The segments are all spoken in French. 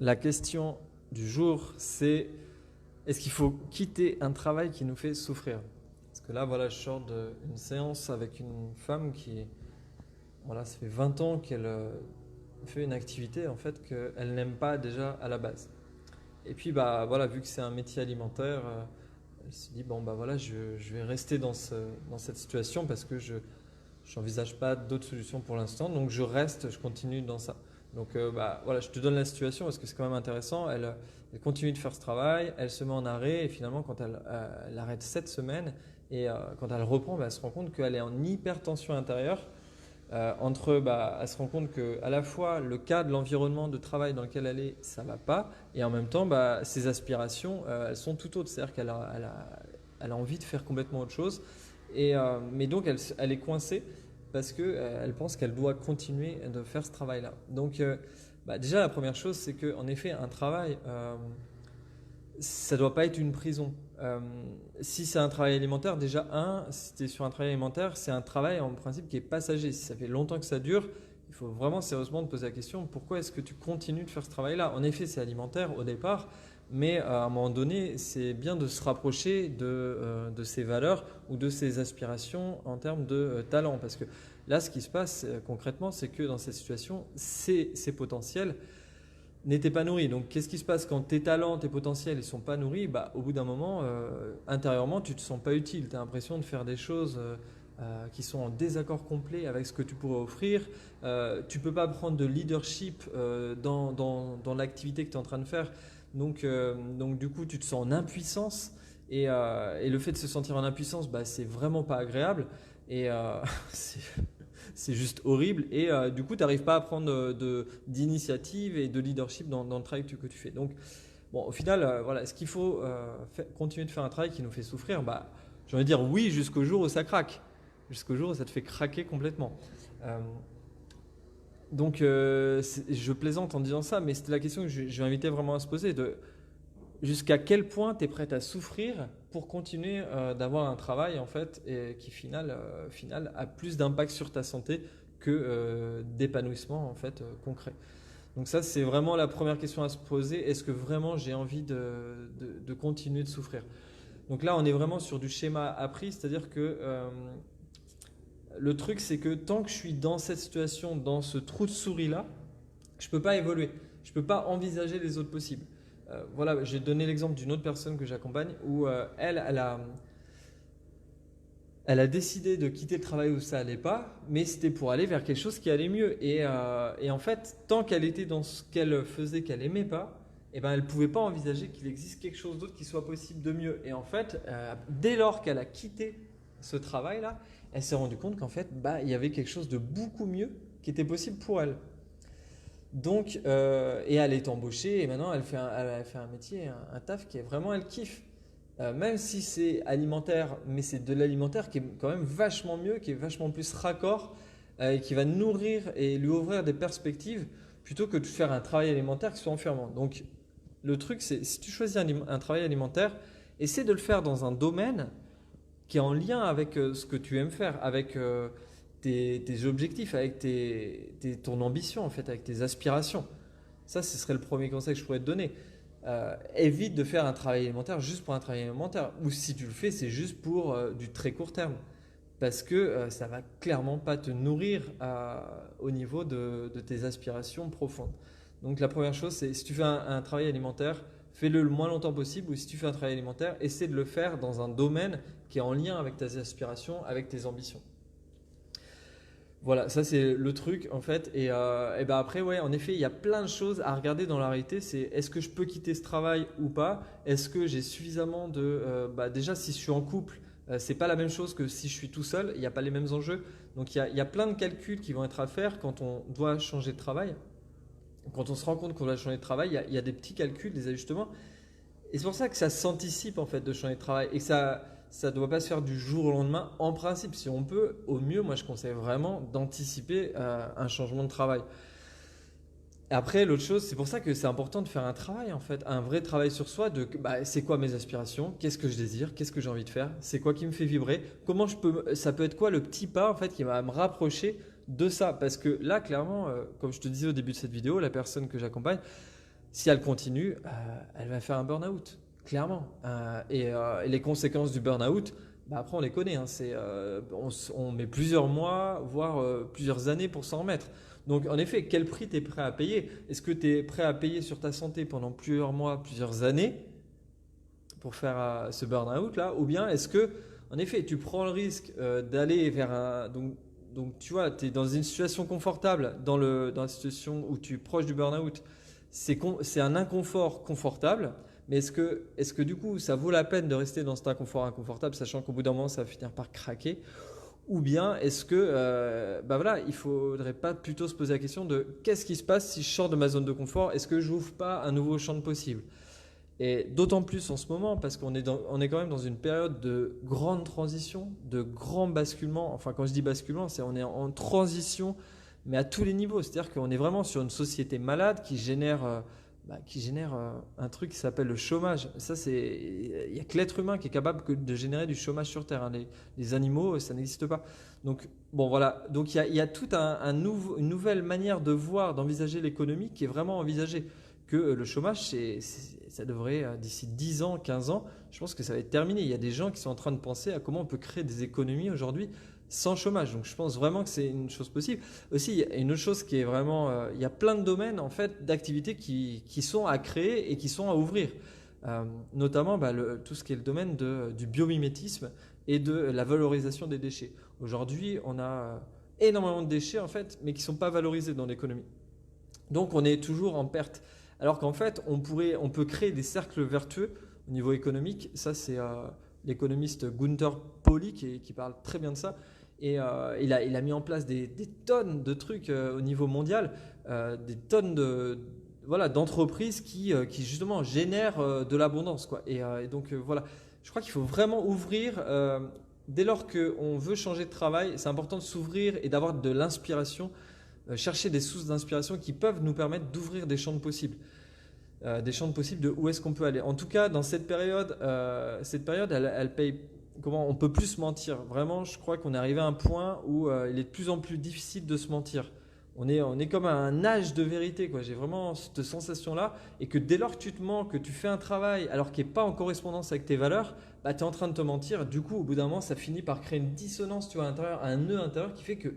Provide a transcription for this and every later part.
La question du jour, c'est est-ce qu'il faut quitter un travail qui nous fait souffrir? Parce que là, voilà, je sors d'une séance avec une femme qui, voilà, ça fait 20 ans qu'elle fait une activité en fait qu'elle n'aime pas déjà à la base. Et puis, bah voilà, vu que c'est un métier alimentaire, elle s'est dit bon bah voilà, je vais rester dans cette situation parce que je n'envisage pas d'autres solutions pour l'instant, donc je reste, je continue dans ça. Donc bah, voilà, je te donne la situation parce que c'est quand même intéressant. Elle continue de faire ce travail, elle se met en arrêt et finalement quand elle arrête 7 semaines et quand elle reprend, bah, elle se rend compte qu'elle est en hypertension intérieure. Bah, elle se rend compte que à la fois le cadre, l'environnement de travail dans lequel elle est, ça va pas, et en même temps, bah, ses aspirations, elles sont tout autres. C'est-à-dire elle a envie de faire complètement autre chose, mais donc elle est coincée parce que elle pense qu'elle doit continuer de faire ce travail-là. Donc, bah, déjà la première chose, c'est que en effet, un travail, ça ne doit pas être une prison. Si c'est un travail alimentaire, déjà, si tu es sur un travail alimentaire, c'est un travail en principe qui est passager. Si ça fait longtemps que ça dure, il faut vraiment sérieusement te poser la question, pourquoi est-ce que tu continues de faire ce travail-là? En effet, c'est alimentaire au départ, mais à un moment donné, c'est bien de se rapprocher de ses valeurs ou de ses aspirations en termes de talent. Parce que là, ce qui se passe concrètement, c'est que dans cette situation, ces potentiels n'étaient pas nourris. Donc, qu'est-ce qui se passe quand tes talents, tes potentiels ne sont pas nourris? Bah, au bout d'un moment, intérieurement, tu ne te sens pas utile. Tu as l'impression de faire des choses qui sont en désaccord complet avec ce que tu pourrais offrir. Tu ne peux pas prendre de leadership dans l'activité que tu es en train de faire. Donc, du coup, tu te sens en impuissance. Et le fait de se sentir en impuissance, bah, c'est vraiment pas agréable. Et c'est c'est juste horrible. Et du coup, tu n'arrives pas à prendre d'initiative et de leadership dans le travail que tu fais. Donc, bon, au final, voilà, est-ce qu'il faut continuer de faire un travail qui nous fait souffrir? Bah, j'ai envie de dire oui jusqu'au jour où ça craque. Jusqu'au jour où ça te fait craquer complètement. Euh, donc, je plaisante en disant ça, mais c'était la question que je vais inviter vraiment à se poser. Jusqu'à quel point tu es prête à souffrir pour continuer d'avoir un travail en fait et qui final a plus d'impact sur ta santé que d'épanouissement en fait concret. Donc ça c'est vraiment la première question à se poser. Est-ce que vraiment j'ai envie de continuer de souffrir? Donc là on est vraiment sur du schéma appris, c'est-à-dire que le truc c'est que tant que je suis dans cette situation, dans ce trou de souris là, je ne peux pas évoluer. Je ne peux pas envisager les autres possibles. Voilà, j'ai donné l'exemple d'une autre personne que j'accompagne où elle a décidé de quitter le travail où ça allait pas, mais c'était pour aller vers quelque chose qui allait mieux. Et en fait, tant qu'elle était dans ce qu'elle faisait qu'elle aimait pas, eh ben, elle ne pouvait pas envisager qu'il existe quelque chose d'autre qui soit possible de mieux. Et en fait, dès lors qu'elle a quitté ce travail-là, elle s'est rendue compte qu'en fait, bah, il y avait quelque chose de beaucoup mieux qui était possible pour elle. Donc, et elle est embauchée et maintenant elle fait un métier, un taf qui est vraiment, elle kiffe. Même si c'est alimentaire, mais c'est de l'alimentaire qui est quand même vachement mieux, qui est vachement plus raccord et qui va nourrir et lui ouvrir des perspectives plutôt que de faire un travail alimentaire qui soit enfermant. Donc, le truc, c'est si tu choisis un travail alimentaire, essaie de le faire dans un domaine qui est en lien avec ce que tu aimes faire, avec tes objectifs, avec ton ambition, en fait, avec tes aspirations. Ça, ce serait le premier conseil que je pourrais te donner. Évite de faire un travail alimentaire juste pour un travail alimentaire. Ou si tu le fais, c'est juste pour du très court terme. Parce que ça va clairement pas te nourrir au niveau de tes aspirations profondes. Donc la première chose, c'est si tu fais un travail alimentaire, fais-le le moins longtemps possible. Ou si tu fais un travail alimentaire, essaie de le faire dans un domaine qui est en lien avec tes aspirations, avec tes ambitions. Voilà, ça c'est le truc en fait. Et ben après, ouais, en effet, il y a plein de choses à regarder dans la réalité. C'est est-ce que je peux quitter ce travail ou pas? Est-ce que j'ai suffisamment bah, déjà, si je suis en couple, c'est pas la même chose que si je suis tout seul. Il n'y a pas les mêmes enjeux. Donc il y a plein de calculs qui vont être à faire quand on doit changer de travail. Quand on se rend compte qu'on doit changer de travail, il y a des petits calculs, des ajustements. Et c'est pour ça que ça s'anticipe en fait de changer de travail et que ça ne doit pas se faire du jour au lendemain. En principe, si on peut, au mieux, moi je conseille vraiment d'anticiper un changement de travail. Après, l'autre chose, c'est pour ça que c'est important de faire un travail en fait, un vrai travail sur soi de bah, c'est quoi mes aspirations, qu'est-ce que je désire, qu'est-ce que j'ai envie de faire, c'est quoi qui me fait vibrer, comment ça peut être quoi le petit pas en fait qui va me rapprocher de ça. Parce que là, clairement, comme je te disais au début de cette vidéo, la personne que j'accompagne, si elle continue, elle va faire un burn-out, clairement. Et les conséquences du burn-out, bah après on les connaît, hein, on met plusieurs mois, voire plusieurs années pour s'en remettre. Donc en effet, quel prix tu es prêt à payer? Est-ce que tu es prêt à payer sur ta santé pendant plusieurs mois, plusieurs années pour faire ce burn-out là? Ou bien est-ce que, en effet, tu prends le risque d'aller vers un. Donc tu vois, tu es dans une situation confortable, dans la situation où tu es proche du burn-out, c'est un inconfort confortable, mais est-ce que du coup ça vaut la peine de rester dans cet inconfort inconfortable, sachant qu'au bout d'un moment ça va finir par craquer? Ou bien est-ce que bah voilà, il faudrait pas plutôt se poser la question de qu'est-ce qui se passe si je sors de ma zone de confort? Est-ce que j'ouvre pas un nouveau champ de possible? Et d'autant plus en ce moment, parce on est quand même dans une période de grande transition, de grand basculement. Enfin, quand je dis basculement, c'est on est en transition, mais à tous les niveaux. C'est-à-dire qu'on est vraiment sur une société malade qui génère un truc qui s'appelle le chômage. Ça, il n'y a que l'être humain qui est capable de générer du chômage sur Terre, hein. Les animaux, ça n'existe pas. Donc, bon, voilà. Donc, il y a toute une nouvelle manière de voir, d'envisager l'économie qui est vraiment envisagée. Que le chômage, ça devrait, d'ici 10 ans, 15 ans, je pense que ça va être terminé. Il y a des gens qui sont en train de penser à comment on peut créer des économies aujourd'hui sans chômage. Donc je pense vraiment que c'est une chose possible. Aussi, il y a une autre chose qui est vraiment, il y a plein de domaines en fait d'activités qui sont à créer et qui sont à ouvrir. Notamment tout ce qui est le domaine du biomimétisme et de la valorisation des déchets. Aujourd'hui, on a énormément de déchets en fait, mais qui ne sont pas valorisés dans l'économie. Donc on est toujours en perte. Alors qu'en fait, on peut créer des cercles vertueux au niveau économique. Ça, c'est l'économiste Gunther Pauli qui parle très bien de ça. Et il a mis en place des tonnes de trucs au niveau mondial, des tonnes d'entreprises qui justement génèrent de l'abondance, quoi. Et donc voilà, je crois qu'il faut vraiment ouvrir. Dès lors qu'on veut changer de travail, c'est important de s'ouvrir et d'avoir de l'inspiration, chercher des sources d'inspiration qui peuvent nous permettre d'ouvrir des champs de possibles. Des champs de possibles de où est-ce qu'on peut aller. En tout cas, dans cette période, elle paye. Comment on peut plus se mentir. Vraiment, je crois qu'on est arrivé à un point où il est de plus en plus difficile de se mentir. On est comme à un âge de vérité, quoi. J'ai vraiment cette sensation-là. Et que dès lors que tu te mens, que tu fais un travail alors qu'il n'est pas en correspondance avec tes valeurs, bah, tu es en train de te mentir. Du coup, au bout d'un moment, ça finit par créer une dissonance, tu vois, à l'intérieur, un nœud intérieur qui fait que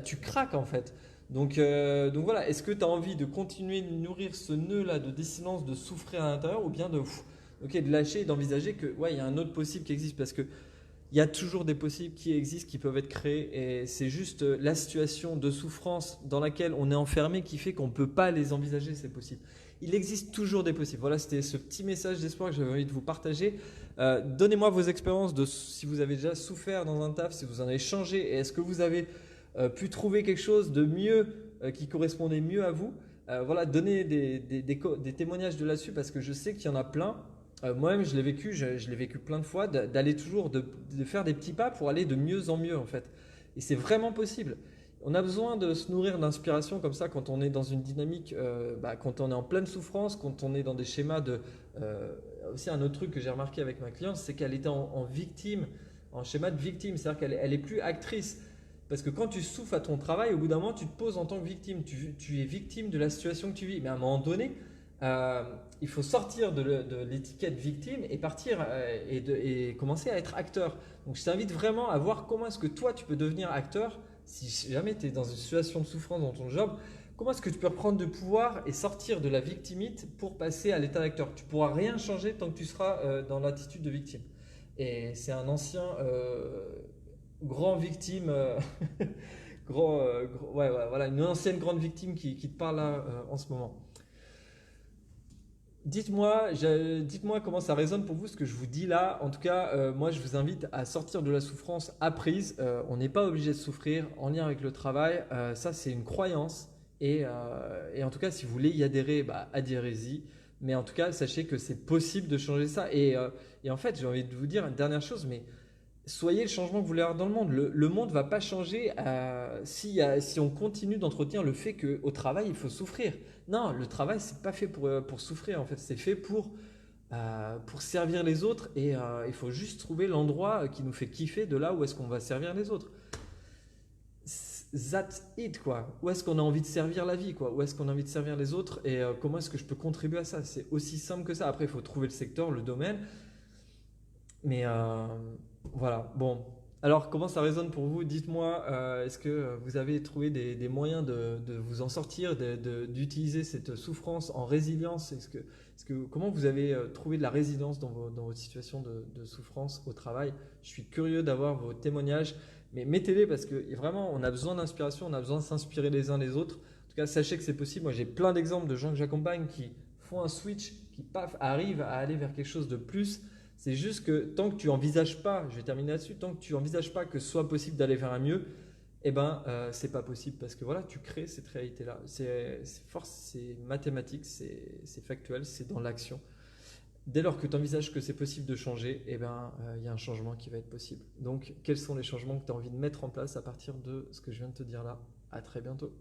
tu craques en fait. Donc voilà, est-ce que tu as envie de continuer de nourrir ce nœud-là de dissonance, de souffrir à l'intérieur, ou bien de lâcher et d'envisager que ouais, il y a un autre possible qui existe, parce que il y a toujours des possibles qui existent, qui peuvent être créés, et c'est juste la situation de souffrance dans laquelle on est enfermé qui fait qu'on ne peut pas les envisager, ces possibles. Il existe toujours des possibles. Voilà, c'était ce petit message d'espoir que j'avais envie de vous partager. Donnez-moi vos expériences de si vous avez déjà souffert dans un taf, si vous en avez changé, et est-ce que vous avez pu trouver quelque chose de mieux qui correspondait mieux à vous. Voilà, donnez des témoignages de là-dessus, parce que je sais qu'il y en a plein. Moi-même, je l'ai vécu plein de fois, d'aller toujours, de faire des petits pas pour aller de mieux en mieux en fait. Et c'est vraiment possible. On a besoin de se nourrir d'inspiration comme ça quand on est dans une dynamique, quand on est en pleine souffrance, quand on est dans des schémas de. Aussi un autre truc que j'ai remarqué avec ma cliente, c'est qu'elle était en victime, en schéma de victime, c'est-à-dire qu'elle est plus actrice. Parce que quand tu souffres à ton travail, au bout d'un moment, tu te poses en tant que victime. Tu es victime de la situation que tu vis. Mais à un moment donné, il faut sortir de l'étiquette victime et partir et commencer à être acteur. Donc je t'invite vraiment à voir comment est-ce que toi, tu peux devenir acteur si jamais tu es dans une situation de souffrance dans ton job. Comment est-ce que tu peux reprendre du pouvoir et sortir de la victimite pour passer à l'état d'acteur? Tu ne pourras rien changer tant que tu seras dans l'attitude de victime. Et c'est un ancien grand victime, voilà, une ancienne grande victime qui te parle là en ce moment. Dites-moi comment ça résonne pour vous ce que je vous dis là. En tout cas, moi je vous invite à sortir de la souffrance apprise. On n'est pas obligé de souffrir en lien avec le travail. Ça c'est une croyance. Et en tout cas, si vous voulez y adhérer, adhérez-y. Mais en tout cas, sachez que c'est possible de changer ça. Et en fait, j'ai envie de vous dire une dernière chose, mais soyez le changement que vous voulez avoir dans le monde. Le monde ne va pas changer si on continue d'entretenir le fait qu'au travail, il faut souffrir. Non, le travail, ce n'est pas fait pour souffrir. En fait, c'est fait pour servir les autres. Et il faut juste trouver l'endroit qui nous fait kiffer de là où est-ce qu'on va servir les autres. that's it, quoi. Où est-ce qu'on a envie de servir la vie, quoi. Où est-ce qu'on a envie de servir les autres et comment est-ce que je peux contribuer à ça. C'est aussi simple que ça. Après, il faut trouver le secteur, le domaine. Mais voilà, bon. Alors, comment ça résonne pour vous? Dites-moi, est-ce que vous avez trouvé des moyens de vous en sortir, d'utiliser cette souffrance en résilience? Comment vous avez trouvé de la résilience dans votre situation de souffrance au travail? Je suis curieux d'avoir vos témoignages, mais mettez-les parce que vraiment, on a besoin d'inspiration, on a besoin de s'inspirer les uns les autres. En tout cas, sachez que c'est possible. Moi, j'ai plein d'exemples de gens que j'accompagne qui font un switch, qui paf, arrivent à aller vers quelque chose de plus. C'est juste que tant que tu envisages pas, je vais terminer là-dessus, tant que tu envisages pas que ce soit possible d'aller vers un mieux, eh ben c'est pas possible parce que voilà, tu crées cette réalité-là. C'est mathématique, c'est factuel, c'est dans l'action. Dès lors que tu envisages que c'est possible de changer, eh ben il y a un changement qui va être possible. Donc quels sont les changements que tu as envie de mettre en place à partir de ce que je viens de te dire là? À très bientôt.